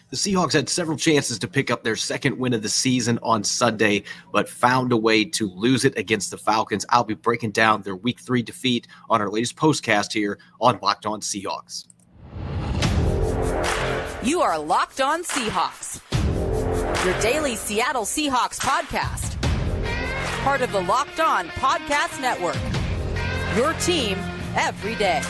The Seahawks had several chances to pick up their second win of the season on Sunday, but found a way to lose it against the Falcons. I'll be breaking down their Week 3 defeat on our latest Postcast here on Locked On Seahawks. You are Locked On Seahawks, your daily Seattle Seahawks podcast. Part of the Locked On Podcast Network, your team every day.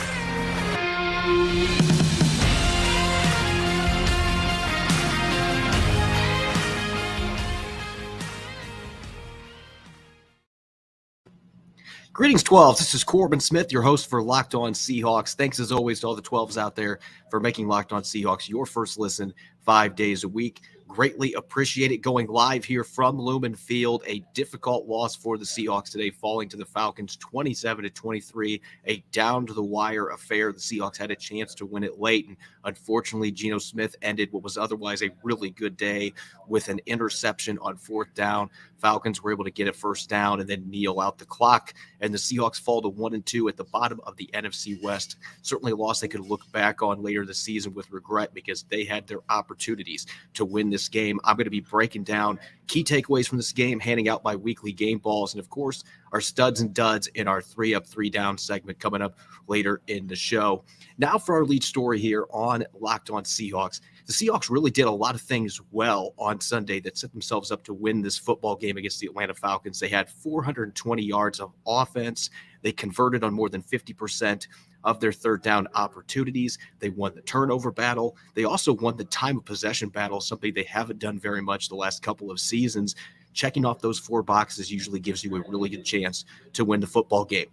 Greetings, 12s. This is Corbin Smith, your host for Locked On Seahawks. Thanks, as always, to all the 12s out there for making Locked On Seahawks your first listen 5 days a week. Greatly appreciate it. Going live here from Lumen Field. A difficult loss for the Seahawks today, falling to the Falcons 27-23. A down-to-the-wire affair. The Seahawks had a chance to win it late, and unfortunately, Geno Smith ended what was otherwise a really good day with an interception on fourth down. Falcons were able to get a first down and then kneel out the clock, and the Seahawks fall to 1-2 at the bottom of the NFC West. Certainly a loss they could look back on later this season with regret because they had their opportunities to win this game. I'm going to be breaking down key takeaways from this game, handing out my weekly game balls, and of course, our studs and duds in our 3-up, 3-down segment coming up later in the show. Now for our lead story here on Locked On Seahawks. The Seahawks really did a lot of things well on Sunday that set themselves up to win this football game against the Atlanta Falcons. They had 420 yards of offense. They converted on more than 50% of their third down opportunities. They won the turnover battle. They also won the time of possession battle, something they haven't done very much the last couple of seasons. Checking off those four boxes usually gives you a really good chance to win the football game.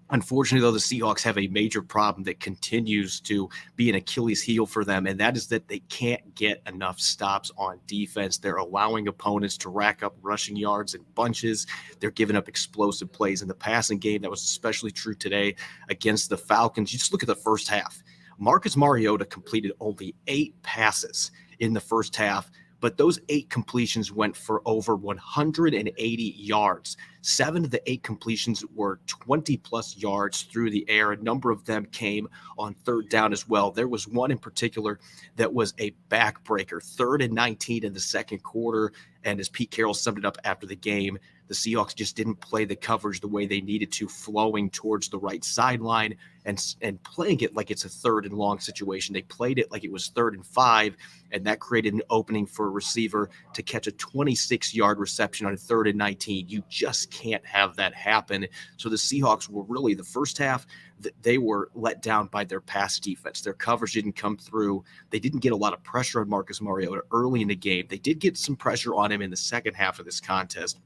Unfortunately, though, the Seahawks have a major problem that continues to be an Achilles heel for them, and that is that they can't get enough stops on defense. They're allowing opponents to rack up rushing yards in bunches. They're giving up explosive plays in the passing game. That was especially true today against the Falcons. You just look at the first half. Marcus Mariota completed only 8 passes in the first half, but those 8 completions went for over 180 yards. 7 of the 8 completions were 20-plus yards through the air. A number of them came on third down as well. There was one in particular that was a backbreaker, 3rd and 19 in the second quarter, and as Pete Carroll summed it up after the game, the Seahawks just didn't play the coverage the way they needed to, flowing towards the right sideline and playing it like it's a 3rd and long situation. They played it like it was 3rd and 5, and that created an opening for a receiver to catch a 26-yard reception on 3rd and 19. You just can't have that happen. So the Seahawks were really, the first half, they were let down by their pass defense. Their coverage didn't come through. They didn't get a lot of pressure on Marcus Mariota early in the game. They did get some pressure on him in the second half of this contest.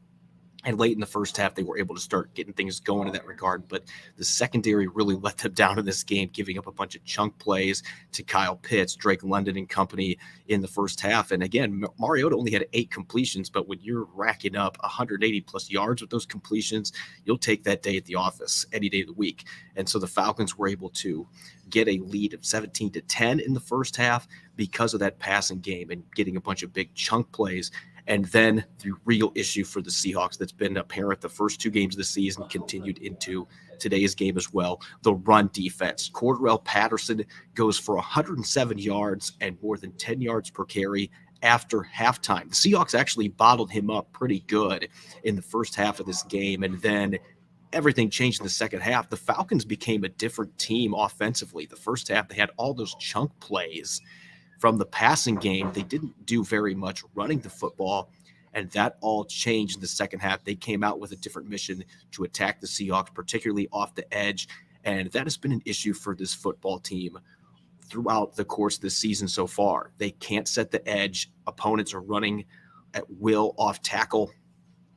And late in the first half, they were able to start getting things going in that regard. But the secondary really let them down in this game, giving up a bunch of chunk plays to Kyle Pitts, Drake London and company in the first half. And again, Mariota only had 8 completions, but when you're racking up 180-plus yards with those completions, you'll take that day at the office any day of the week. And so the Falcons were able to get a lead of 17-10 in the first half because of that passing game and getting a bunch of big chunk plays. And then the real issue for the Seahawks that's been apparent the first 2 games of the season continued into today's game as well, the run defense. Cordarrelle Patterson goes for 107 yards and more than 10 yards per carry after halftime. The Seahawks actually bottled him up pretty good in the first half of this game, and then everything changed in the second half. The Falcons became a different team offensively. The first half, they had all those chunk plays from the passing game. They didn't do very much running the football, and that all changed in the second half. They came out with a different mission to attack the Seahawks, particularly off the edge, and that has been an issue for this football team throughout the course of the season so far. They can't set the edge. Opponents are running at will off tackle.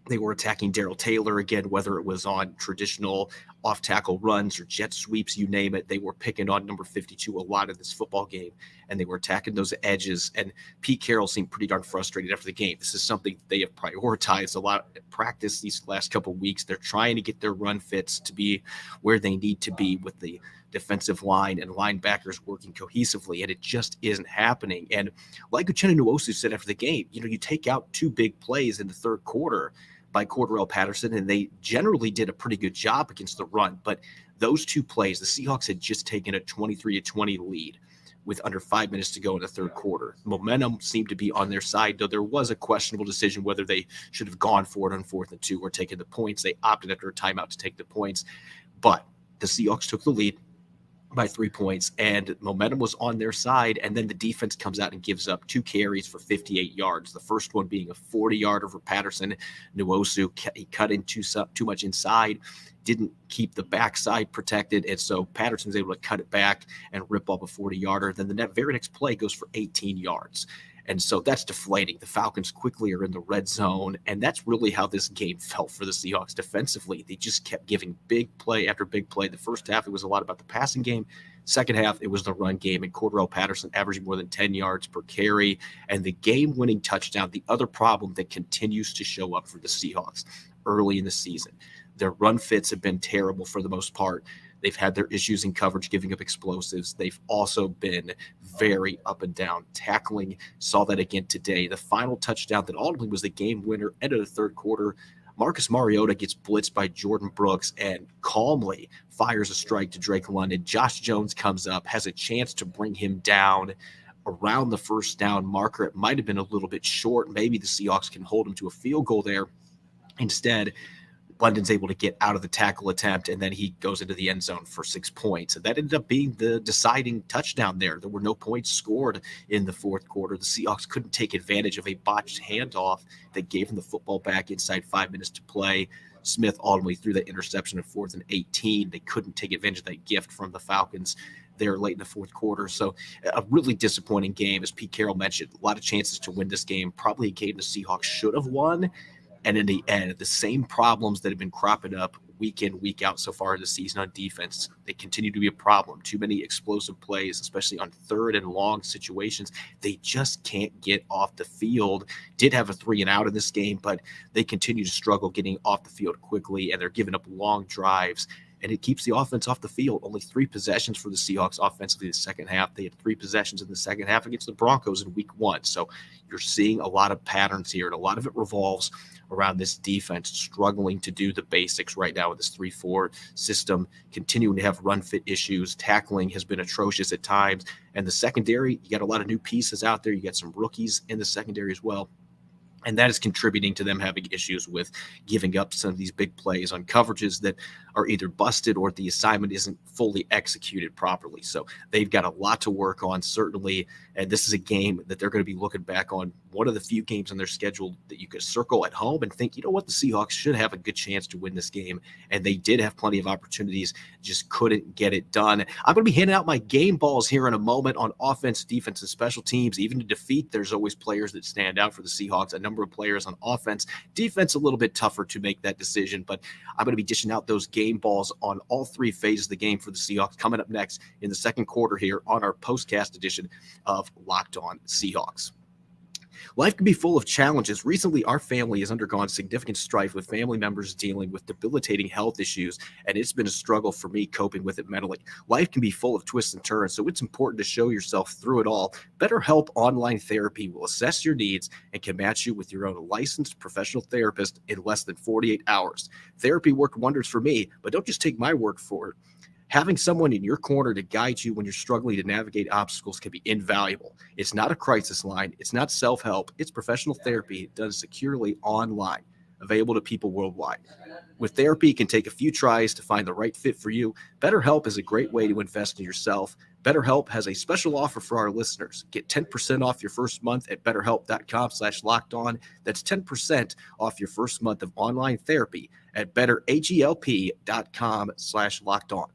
They were attacking Darrell Taylor again, whether it was on traditional off-tackle runs or jet sweeps, you name it. They were picking on number 52 a lot of this football game, and they were attacking those edges. And Pete Carroll seemed pretty darn frustrated after the game. This is something they have prioritized a lot at practice these last couple of weeks. They're trying to get their run fits to be where they need to be with the defensive line and linebackers working cohesively, and it just isn't happening. And like Uchenna Nwosu said after the game, you take out 2 big plays in the third quarter by Cordarrelle Patterson, and they generally did a pretty good job against the run. But those 2 plays, the Seahawks had just taken a 23-20 lead with under 5 minutes to go in the third quarter. Momentum seemed to be on their side, though there was a questionable decision whether they should have gone for it on 4th and 2 or taken the points. They opted after a timeout to take the points, but the Seahawks took the lead by 3 points, and momentum was on their side. And then the defense comes out and gives up 2 carries for 58 yards. The first one being a 40-yarder for Patterson. Nwosu, he cut in too much inside, didn't keep the backside protected, and so Patterson's able to cut it back and rip up a 40-yarder. Then the very next play goes for 18 yards. And so that's deflating. The Falcons quickly are in the red zone, and that's really how this game felt for the Seahawks defensively. They just kept giving big play after big play. The first half, it was a lot about the passing game. Second half, it was the run game, and Cordell Patterson averaging more than 10 yards per carry, and the game-winning touchdown. The other problem that continues to show up for the Seahawks early in the season, their run fits have been terrible for the most part. They've had their issues in coverage, giving up explosives. They've also been very up and down tackling. Saw that again today. The final touchdown that ultimately was the game winner, end of the third quarter, Marcus Mariota gets blitzed by Jordan Brooks and calmly fires a strike to Drake London. Josh Jones comes up, has a chance to bring him down around the first down marker. It might have been a little bit short. Maybe the Seahawks can hold him to a field goal there. Instead, London's able to get out of the tackle attempt, and then he goes into the end zone for 6 points. And that ended up being the deciding touchdown there. There were no points scored in the fourth quarter. The Seahawks couldn't take advantage of a botched handoff that gave them the football back inside 5 minutes to play. Smith ultimately threw that interception at 4th and 18. They couldn't take advantage of that gift from the Falcons there late in the fourth quarter. So a really disappointing game, as Pete Carroll mentioned. A lot of chances to win this game. Probably a game the Seahawks should have won. And in the end, the same problems that have been cropping up week in, week out so far in the season on defense, they continue to be a problem. Too many explosive plays, especially on third and long situations. They just can't get off the field. Did have a 3-and-out in this game, but they continue to struggle getting off the field quickly, and they're giving up long drives. And it keeps the offense off the field. Only 3 possessions for the Seahawks offensively the second half. They had 3 possessions in the second half against the Broncos in week 1. So you're seeing a lot of patterns here, and a lot of it revolves around this defense struggling to do the basics right now with this 3-4 system, continuing to have run fit issues. Tackling has been atrocious at times. And the secondary, you got a lot of new pieces out there. You got some rookies in the secondary as well. And that is contributing to them having issues with giving up some of these big plays on coverages that are either busted or the assignment isn't fully executed properly. So they've got a lot to work on, certainly. And this is a game that they're going to be looking back on, one of the few games on their schedule that you could circle at home and think, you know what, the Seahawks should have a good chance to win this game. And they did have plenty of opportunities, just couldn't get it done. I'm going to be handing out my game balls here in a moment on offense, defense, and special teams. Even to defeat, there's always players that stand out for the Seahawks. A number of players on offense. Defense, a little bit tougher to make that decision, but I'm going to be dishing out those game balls on all 3 phases of the game for the Seahawks coming up next in the second quarter here on our Postcast edition of Locked On Seahawks. Life can be full of challenges. Recently, our family has undergone significant strife with family members dealing with debilitating health issues, and it's been a struggle for me coping with it mentally. Life can be full of twists and turns, so it's important to show yourself through it all. Betterhelp Online Therapy will assess your needs and can match you with your own licensed professional therapist in less than 48 hours. Therapy worked wonders for me, but don't just take my word for it. Having someone in your corner to guide you when you're struggling to navigate obstacles can be invaluable. It's not a crisis line. It's not self-help. It's professional therapy done securely online, available to people worldwide. With therapy, it can take a few tries to find the right fit for you. BetterHelp is a great way to invest in yourself. BetterHelp has a special offer for our listeners. Get 10% off your first month at betterhelp.com/lockedon. That's 10% off your first month of online therapy at betterhelp.com/lockedon.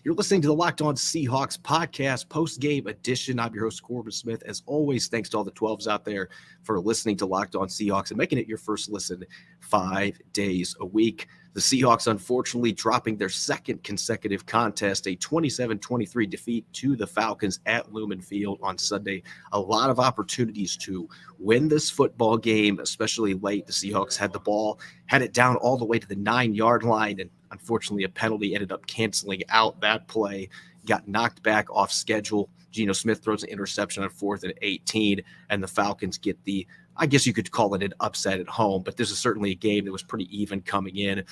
You're listening to the Locked On Seahawks podcast, post-game edition. I'm your host, Corbin Smith. As always, thanks to all the 12s out there for listening to Locked On Seahawks and making it your first listen 5 days a week. The Seahawks, unfortunately, dropping their second consecutive contest, a 27-23 defeat to the Falcons at Lumen Field on Sunday. A lot of opportunities to win this football game, especially late. The Seahawks had the ball, had it down all the way to the 9-yard line, and unfortunately, a penalty ended up canceling out that play, got knocked back off schedule. Geno Smith throws an interception on 4th and 18, and the Falcons get the, I guess you could call it an upset at home, but this is certainly a game that was pretty even coming in,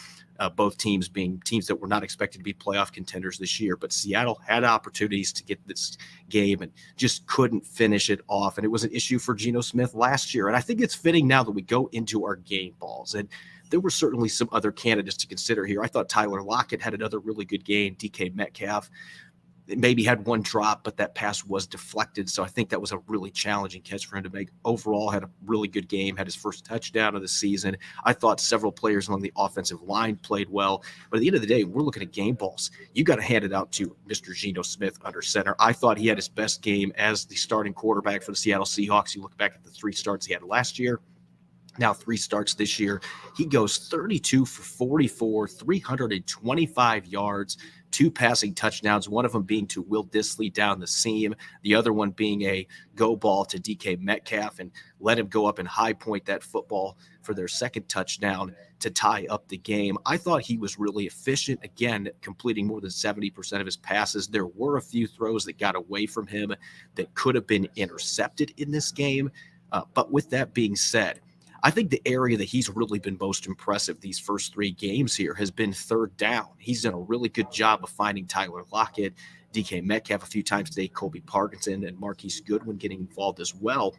both teams being teams that were not expected to be playoff contenders this year. But Seattle had opportunities to get this game and just couldn't finish it off, and it was an issue for Geno Smith last year. And I think it's fitting now that we go into our game balls, and there were certainly some other candidates to consider here. I thought Tyler Lockett had another really good game. DK Metcalf maybe had one drop, but that pass was deflected. So I think that was a really challenging catch for him to make. Overall, had a really good game, had his first touchdown of the season. I thought several players along the offensive line played well. But at the end of the day, we're looking at game balls. You got to hand it out to Mr. Geno Smith under center. I thought he had his best game as the starting quarterback for the Seattle Seahawks. You look back at the 3 starts he had last year. Now 3 starts this year. He goes 32 for 44, 325 yards, 2 passing touchdowns, one of them being to Will Dissly down the seam, the other one being a go ball to DK Metcalf, and let him go up and high point that football for their second touchdown to tie up the game. I thought he was really efficient, again, completing more than 70% of his passes. There were a few throws that got away from him that could have been intercepted in this game. But with that being said, I think the area that he's really been most impressive these first 3 games here has been third down. He's done a really good job of finding Tyler Lockett, DK Metcalf a few times today, Colby Parkinson, and Marquise Goodwin getting involved as well.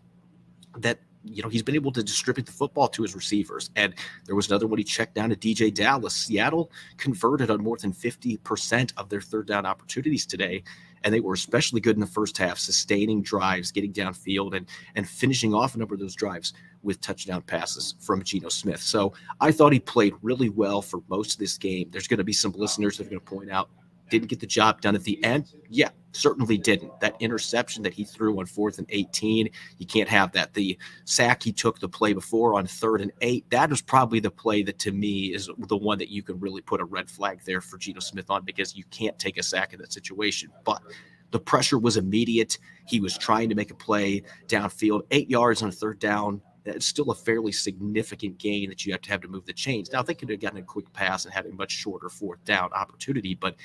That, he's been able to distribute the football to his receivers. And there was another one he checked down to DJ Dallas. Seattle converted on more than 50% of their third down opportunities today. And they were especially good in the first half, sustaining drives, getting downfield, and finishing off a number of those drives with touchdown passes from Geno Smith. So I thought he played really well for most of this game. There's going to be some listeners that are going to point out, didn't get the job done at the end. Yeah, certainly didn't. That interception that he threw on 4th and 18, you can't have that. The sack he took the play before on 3rd and 8, that was probably the play that to me is the one that you can really put a red flag there for Geno Smith on, because you can't take a sack in that situation. But the pressure was immediate. He was trying to make a play downfield, 8 yards on 3rd down. That's still a fairly significant gain that you have to move the chains. Now, they could have gotten a quick pass and had a much shorter 4th down opportunity, but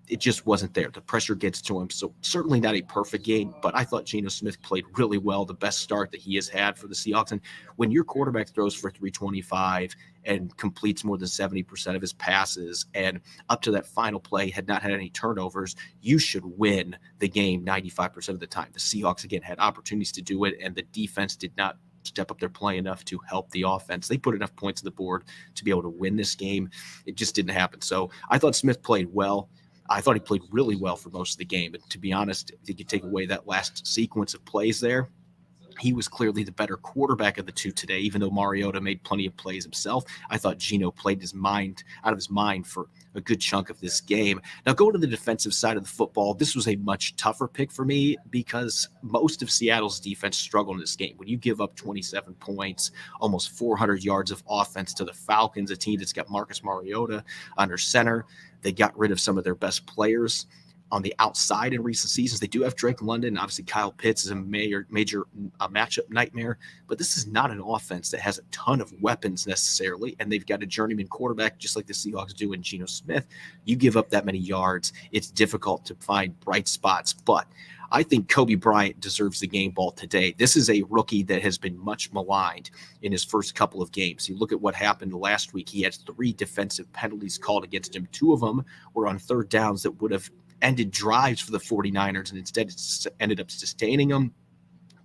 it just wasn't there. The pressure gets to him. So certainly not a perfect game, but I thought Geno Smith played really well, the best start that he has had for the Seahawks. And when your quarterback throws for 325 and completes more than 70% of his passes, and up to that final play had not had any turnovers, you should win the game 95% of the time. The Seahawks, again, had opportunities to do it, and the defense did not step up their play enough to help the offense. They put enough points on the board to be able to win this game. It just didn't happen. So I thought Smith played well. I thought he played really well for most of the game. And to be honest, if you could take away that last sequence of plays there, he was clearly the better quarterback of the two today, even though Mariota made plenty of plays himself. I thought Geno played his mind out of his mind for a good chunk of this game. Now, going to the defensive side of the football, this was a much tougher pick for me because most of Seattle's defense struggled in this game. When you give up 27 points, almost 400 yards of offense to the Falcons, a team that's got Marcus Mariota under center, they got rid of some of their best players on the outside in recent seasons. They do have Drake London. Obviously, Kyle Pitts is a major matchup nightmare, but this is not an offense that has a ton of weapons necessarily, and they've got a journeyman quarterback just like the Seahawks do in Geno Smith. You give up that many yards, it's difficult to find bright spots, but I think Kobe Bryant deserves the game ball today. This is a rookie that has been much maligned in his first couple of games. You look at what happened last week. He had 3 defensive penalties called against him. 2 of them were on third downs that would have ended drives for the 49ers, and instead it ended up sustaining them.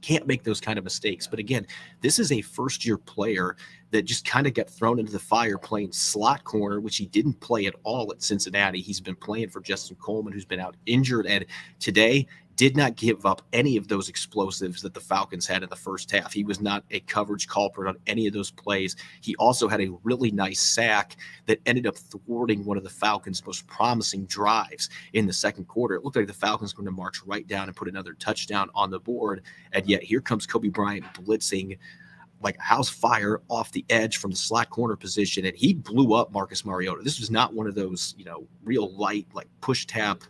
Can't make those kind of mistakes. But again, this is a first-year player that just kind of got thrown into the fire playing slot corner, which he didn't play at all at Cincinnati. He's been playing for Justin Coleman, who's been out injured, and today did not give up any of those explosives that the Falcons had in the first half. He was not a coverage culprit on any of those plays. He also had a really nice sack that ended up thwarting one of the Falcons' most promising drives in the second quarter. It looked like the Falcons were going to march right down and put another touchdown on the board, and yet here comes Kobe Bryant blitzing like a house fire off the edge from the slot corner position, and he blew up Marcus Mariota. This was not one of those, real light, like push tap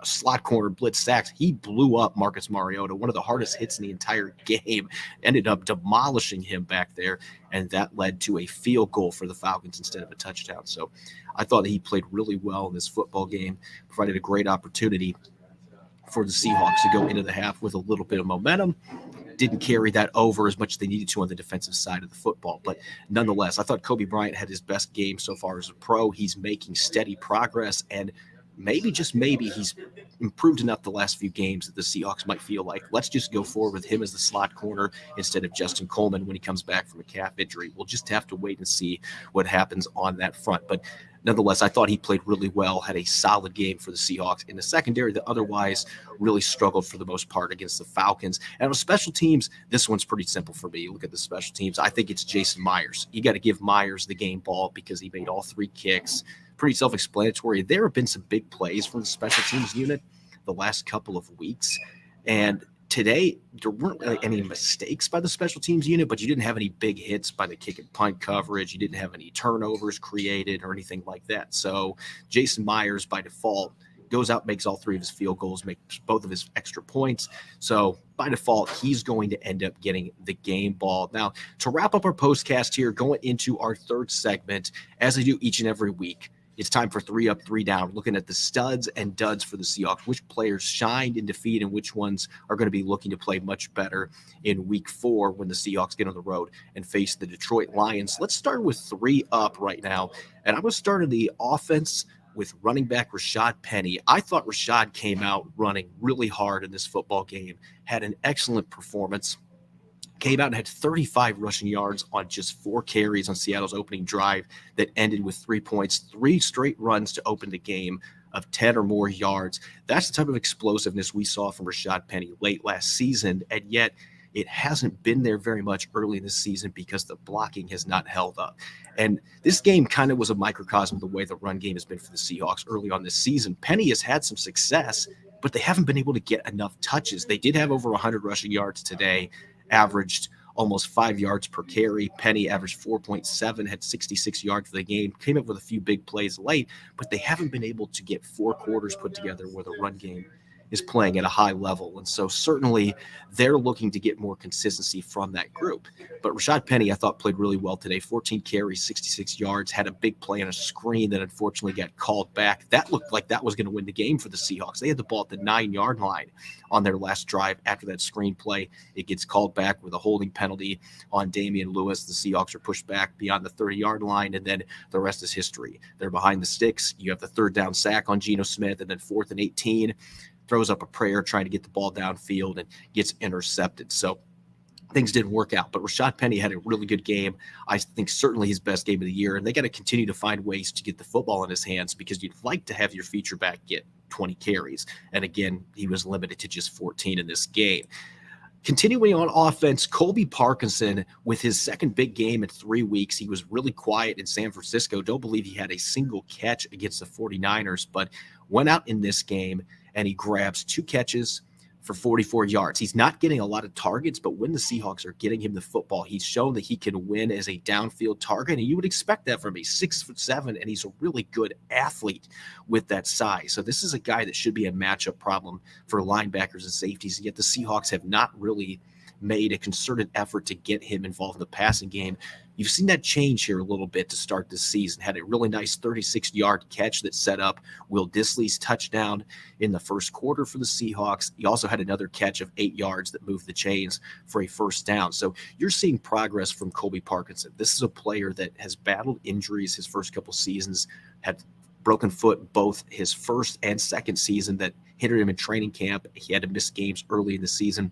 slot corner blitz sacks. He blew up Marcus Mariota, one of the hardest hits in the entire game, ended up demolishing him back there, and that led to a field goal for the Falcons instead of a touchdown. So I thought he played really well in this football game, provided a great opportunity for the Seahawks to go into the half with a little bit of momentum. Didn't carry that over as much as they needed to on the defensive side of the football. But nonetheless, I thought Kobe Bryant had his best game so far as a pro. He's making steady progress, and maybe, just maybe, he's improved enough the last few games that the Seahawks might feel like, let's just go forward with him as the slot corner instead of Justin Coleman when he comes back from a calf injury. We'll just have to wait and see what happens on that front. But nonetheless, I thought he played really well, had a solid game for the Seahawks in the secondary that otherwise really struggled for the most part against the Falcons. And on special teams, this one's pretty simple for me. Look at the special teams. I think it's Jason Myers. You got to give Myers the game ball because he made all 3 kicks. Pretty self-explanatory. There have been some big plays from the special teams unit the last couple of weeks. And today, there weren't really any mistakes by the special teams unit, but you didn't have any big hits by the kick and punt coverage. You didn't have any turnovers created or anything like that. So Jason Myers, by default, goes out, makes all 3 of his field goals, makes both of his extra points. So by default, he's going to end up getting the game ball. Now, to wrap up our postcast here, going into our 3rd segment, as I do each and every week, it's time for 3 up, 3 down, looking at the studs and duds for the Seahawks, which players shined in defeat and which ones are going to be looking to play much better in week 4 when the Seahawks get on the road and face the Detroit Lions. Let's start with 3 up right now. And I'm going to start in the offense with running back Rashad Penny. I thought Rashad came out running really hard in this football game, had an excellent performance. Came out and had 35 rushing yards on just 4 carries on Seattle's opening drive that ended with 3 points, 3 straight runs to open the game of 10 or more yards. That's the type of explosiveness we saw from Rashad Penny late last season, and yet it hasn't been there very much early in this season because the blocking has not held up. And this game kind of was a microcosm of the way the run game has been for the Seahawks early on this season. Penny has had some success, but they haven't been able to get enough touches. They did have over 100 rushing yards today, averaged almost 5 yards per carry. Penny averaged 4.7, had 66 yards for the game, came up with a few big plays late, but they haven't been able to get 4 quarters put together where the run game is playing at a high level. And so certainly they're looking to get more consistency from that group. But Rashad Penny, I thought, played really well today. 14 carries, 66 yards, had a big play on a screen that unfortunately got called back. That looked like that was going to win the game for the Seahawks. They had the ball at the 9-yard line on their last drive after that screen play. It gets called back with a holding penalty on Damian Lewis. The Seahawks are pushed back beyond the 30-yard line, and then the rest is history. They're behind the sticks. You have the 3rd down sack on Geno Smith, and then 4th and 18. Throws up a prayer trying to get the ball downfield and gets intercepted. So things didn't work out. But Rashad Penny had a really good game. I think certainly his best game of the year. And they got to continue to find ways to get the football in his hands because you'd like to have your feature back get 20 carries. And again, he was limited to just 14 in this game. Continuing on offense, Colby Parkinson, with his second big game in 3 weeks, he was really quiet in San Francisco. Don't believe he had a single catch against the 49ers, but went out in this game and he grabs 2 catches for 44 yards. He's not getting a lot of targets, but when the Seahawks are getting him the football, he's shown that he can win as a downfield target, and you would expect that from him. He's 6'7", and he's a really good athlete with that size. So this is a guy that should be a matchup problem for linebackers and safeties, and yet the Seahawks have not really made a concerted effort to get him involved in the passing game. You've seen that change here a little bit to start this season. Had a really nice 36-yard catch that set up Will Dissly's touchdown in the first quarter for the Seahawks. He also had another catch of 8 yards that moved the chains for a first down. So you're seeing progress from Colby Parkinson. This is a player that has battled injuries his first couple seasons, had broken foot both his first and second season that hindered him in training camp. He had to miss games early in the season.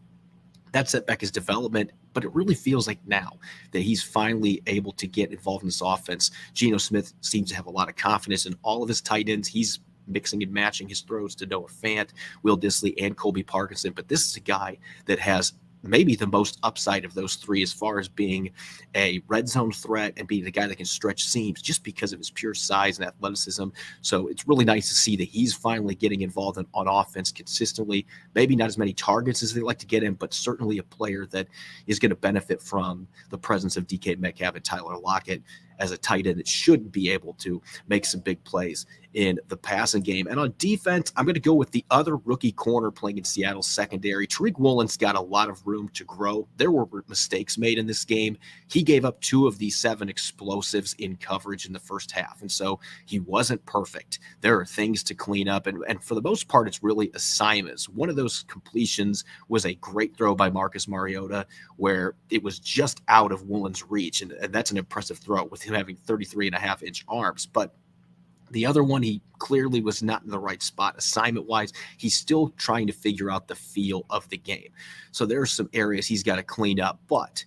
That set back his development, but it really feels like now that he's finally able to get involved in this offense. Geno Smith seems to have a lot of confidence in all of his tight ends. He's mixing and matching his throws to Noah Fant, Will Dissly, and Colby Parkinson. But this is a guy that has maybe the most upside of those three as far as being a red zone threat and being the guy that can stretch seams just because of his pure size and athleticism. So it's really nice to see that he's finally getting involved on offense consistently. Maybe not as many targets as they like to get him, but certainly a player that is going to benefit from the presence of DK Metcalf and Tyler Lockett as a tight end that should be able to make some big plays in the passing game. And on defense, I'm going to go with the other rookie corner playing in Seattle's secondary. Tariq Woolen's got a lot of room to grow. There were mistakes made in this game. He gave up 2 of the 7 explosives in coverage in the first half, and so he wasn't perfect. There are things to clean up, and for the most part, it's really assignments. One of those completions was a great throw by Marcus Mariota where it was just out of Woolen's reach, and that's an impressive throw with him having 33.5-inch arms. But the other one, he clearly was not in the right spot assignment-wise. He's still trying to figure out the feel of the game. So there are some areas he's got to clean up. But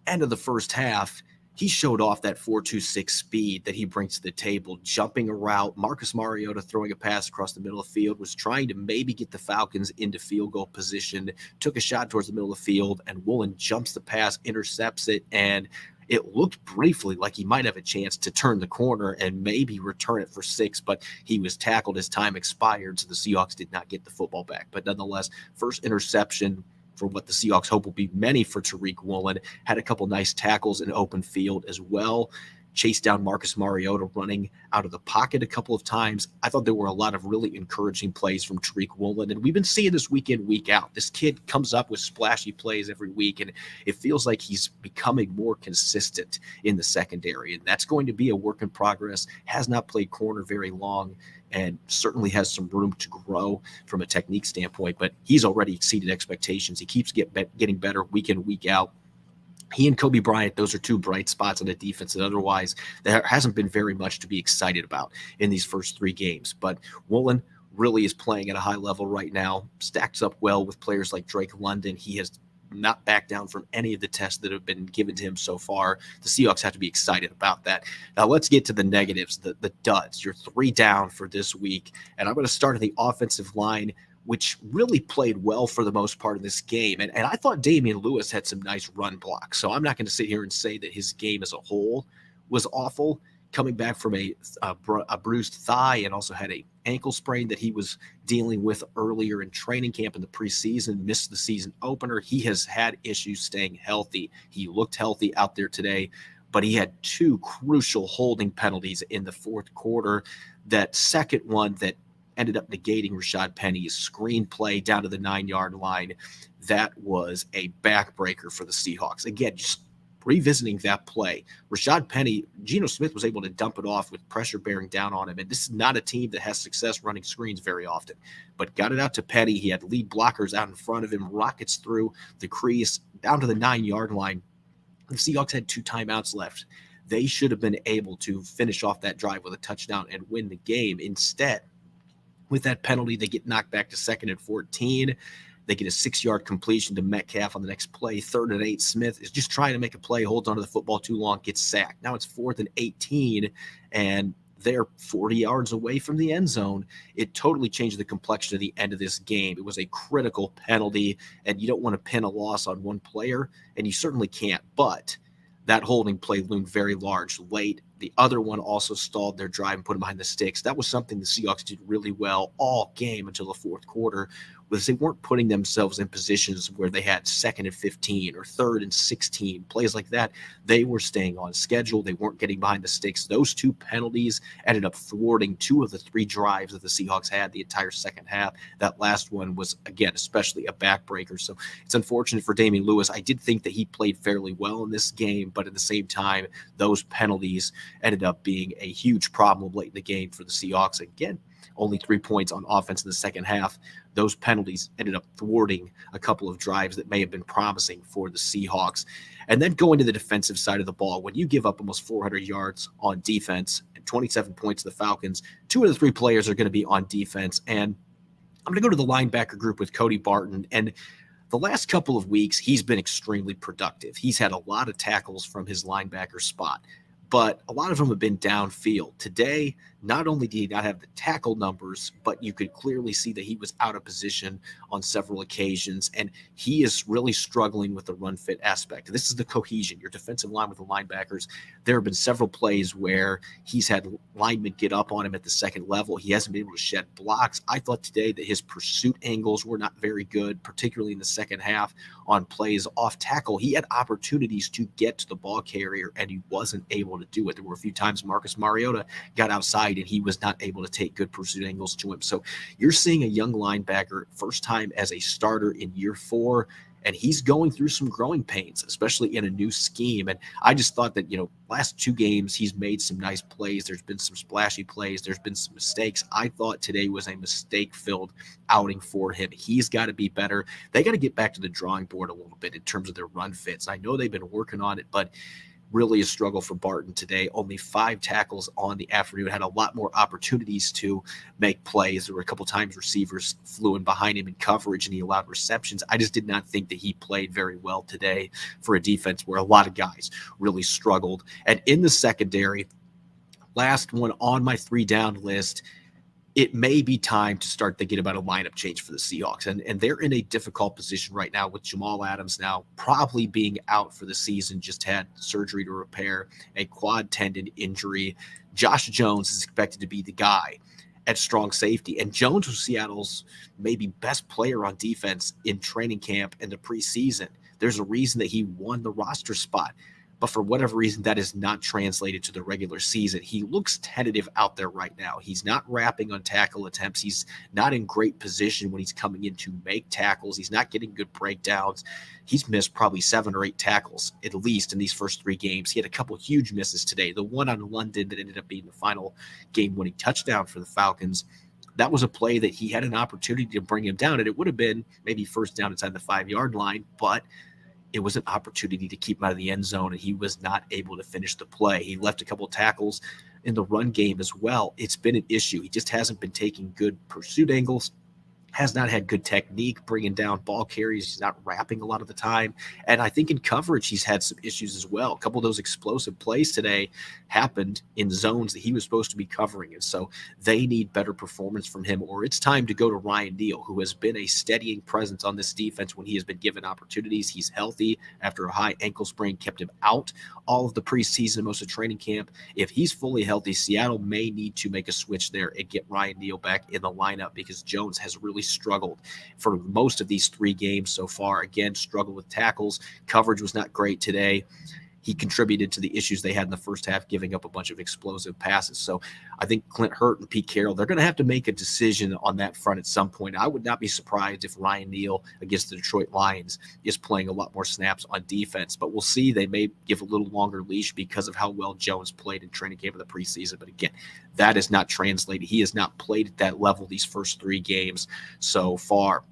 end of the first half, he showed off that 4.26 speed that he brings to the table, jumping a route. Marcus Mariota throwing a pass across the middle of the field, was trying to maybe get the Falcons into field goal position, took a shot towards the middle of the field, and Woolen jumps the pass, intercepts it, and it looked briefly like he might have a chance to turn the corner and maybe return it for 6, but he was tackled as time expired, so the Seahawks did not get the football back. But nonetheless, first interception for what the Seahawks hope will be many for Tariq Woolen. Had a couple nice tackles in open field as well. Chased down Marcus Mariota running out of the pocket a couple of times. I thought there were a lot of really encouraging plays from Tariq Woolen, and we've been seeing this week in, week out. This kid comes up with splashy plays every week, and it feels like he's becoming more consistent in the secondary, and that's going to be a work in progress. Has not played corner very long, and certainly has some room to grow from a technique standpoint, but he's already exceeded expectations. He keeps getting better week in, week out. He and Kobe Bryant, those are 2 bright spots on the defense, and otherwise there hasn't been very much to be excited about in these first 3 games. But Woolen really is playing at a high level right now, stacks up well with players like Drake London. He has not backed down from any of the tests that have been given to him so far. The Seahawks have to be excited about that. Now let's get to the negatives, the duds. You're 3 down for this week, and I'm going to start at the offensive line, which really played well for the most part of this game. And I thought Damian Lewis had some nice run blocks. So I'm not going to sit here and say that his game as a whole was awful, coming back from a bruised thigh and also had a ankle sprain that he was dealing with earlier in training camp in the preseason, missed the season opener. He has had issues staying healthy. He looked healthy out there today, but he had 2 crucial holding penalties in the fourth quarter. That second one that ended up negating Rashad Penny's screenplay down to the 9-yard line. That was a backbreaker for the Seahawks. Again, just revisiting that play, Rashad Penny, Geno Smith was able to dump it off with pressure bearing down on him. And this is not a team that has success running screens very often, but got it out to Penny. He had lead blockers out in front of him, rockets through the crease down to the 9-yard line. The Seahawks had 2 timeouts left. They should have been able to finish off that drive with a touchdown and win the game. Instead, with that penalty, they get knocked back to 2nd and 14. They get a 6-yard completion to Metcalf on the next play. 3rd and 8. Smith is just trying to make a play, holds onto the football too long, gets sacked. Now it's 4th and 18, and they're 40 yards away from the end zone. It totally changed the complexion of the end of this game. It was a critical penalty, and you don't want to pin a loss on one player, and you certainly can't. But that holding play loomed very large late. The other one also stalled their drive and put them behind the sticks. That was something the Seahawks did really well all game until the fourth quarter, was they weren't putting themselves in positions where they had 2nd and 15 or 3rd and 16, plays like that. They were staying on schedule. They weren't getting behind the sticks. Those 2 penalties ended up thwarting 2 of the 3 drives that the Seahawks had the entire second half. That last one was, again, especially a backbreaker. So it's unfortunate for Damian Lewis. I did think that he played fairly well in this game, but at the same time, those penalties ended up being a huge problem late in the game for the Seahawks. Again, only 3 points on offense in the second half. Those penalties ended up thwarting a couple of drives that may have been promising for the Seahawks. And then going to the defensive side of the ball, when you give up almost 400 yards on defense and 27 points to the Falcons, 2 of the 3 players are going to be on defense. And I'm going to go to the linebacker group with Cody Barton. And the last couple of weeks, he's been extremely productive. He's had a lot of tackles from his linebacker spot, but a lot of them have been downfield. Today, not only did he not have the tackle numbers, but you could clearly see that he was out of position on several occasions, and he is really struggling with the run fit aspect. This is the cohesion, your defensive line with the linebackers. There have been several plays where he's had linemen get up on him at the second level. He hasn't been able to shed blocks. I thought today that his pursuit angles were not very good, particularly in the second half on plays off tackle. He had opportunities to get to the ball carrier, and he wasn't able able to do it. There were a few times Marcus Mariota got outside and he was not able to take good pursuit angles to him. So you're seeing a young linebacker, first time as a starter in year 4, and he's going through some growing pains, especially in a new scheme. And I just thought that, last 2 games, he's made some nice plays. There's been some splashy plays. There's been some mistakes. I thought today was a mistake-filled outing for him. He's got to be better. They got to get back to the drawing board a little bit in terms of their run fits. I know they've been working on it, but really a struggle for Barton today. Only 5 tackles on the afternoon. Had a lot more opportunities to make plays. There were a couple times receivers flew in behind him in coverage and he allowed receptions. I just did not think that he played very well today for a defense where a lot of guys really struggled. And in the secondary, last one on my 3-down list, it may be time to start thinking about a lineup change for the Seahawks. And they're in a difficult position right now with Jamal Adams now probably being out for the season, just had surgery to repair a quad tendon injury. Josh Jones is expected to be the guy at strong safety. And Jones was Seattle's maybe best player on defense in training camp and the preseason. There's a reason that he won the roster spot. But for whatever reason, that is not translated to the regular season. He looks tentative out there right now. He's not wrapping on tackle attempts. He's not in great position when he's coming in to make tackles. He's not getting good breakdowns. He's missed probably 7 or 8 tackles at least in these first 3 games. He had a couple huge misses today. The one on London that ended up being the final game-winning touchdown for the Falcons. That was a play that he had an opportunity to bring him down, and it would have been maybe first down inside the 5-yard line, but it was an opportunity to keep him out of the end zone, and he was not able to finish the play. He left a couple tackles in the run game as well. It's been an issue. He just hasn't been taking good pursuit angles, has not had good technique bringing down ball carries. He's not wrapping a lot of the time. And I think in coverage, he's had some issues as well. A couple of those explosive plays today happened in zones that he was supposed to be covering. And so they need better performance from him, or it's time to go to Ryan Neal, who has been a steadying presence on this defense when he has been given opportunities. He's healthy after a high ankle sprain, kept him out all of the preseason, most of training camp. If he's fully healthy, Seattle may need to make a switch there and get Ryan Neal back in the lineup because Jones has really struggled for most of these 3 games so far. Again, struggled with tackles. Coverage was not great today. He contributed to the issues they had in the first half, giving up a bunch of explosive passes. So I think Clint Hurt and Pete Carroll, they're going to have to make a decision on that front at some point. I would not be surprised if Ryan Neal against the Detroit Lions is playing a lot more snaps on defense. But we'll see. They may give a little longer leash because of how well Jones played in training camp in the preseason. But again, that is not translated. He has not played at that level these first 3 games so far.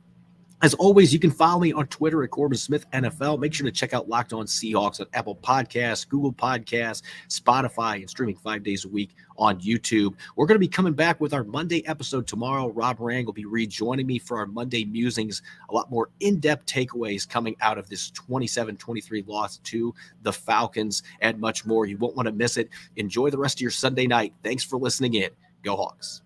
As always, you can follow me on Twitter at Corbin Smith NFL. Make sure to check out Locked On Seahawks on Apple Podcasts, Google Podcasts, Spotify, and streaming 5 days a week on YouTube. We're going to be coming back with our Monday episode tomorrow. Rob Rang will be rejoining me for our Monday musings. A lot more in-depth takeaways coming out of this 27-23 loss to the Falcons and much more. You won't want to miss it. Enjoy the rest of your Sunday night. Thanks for listening in. Go Hawks.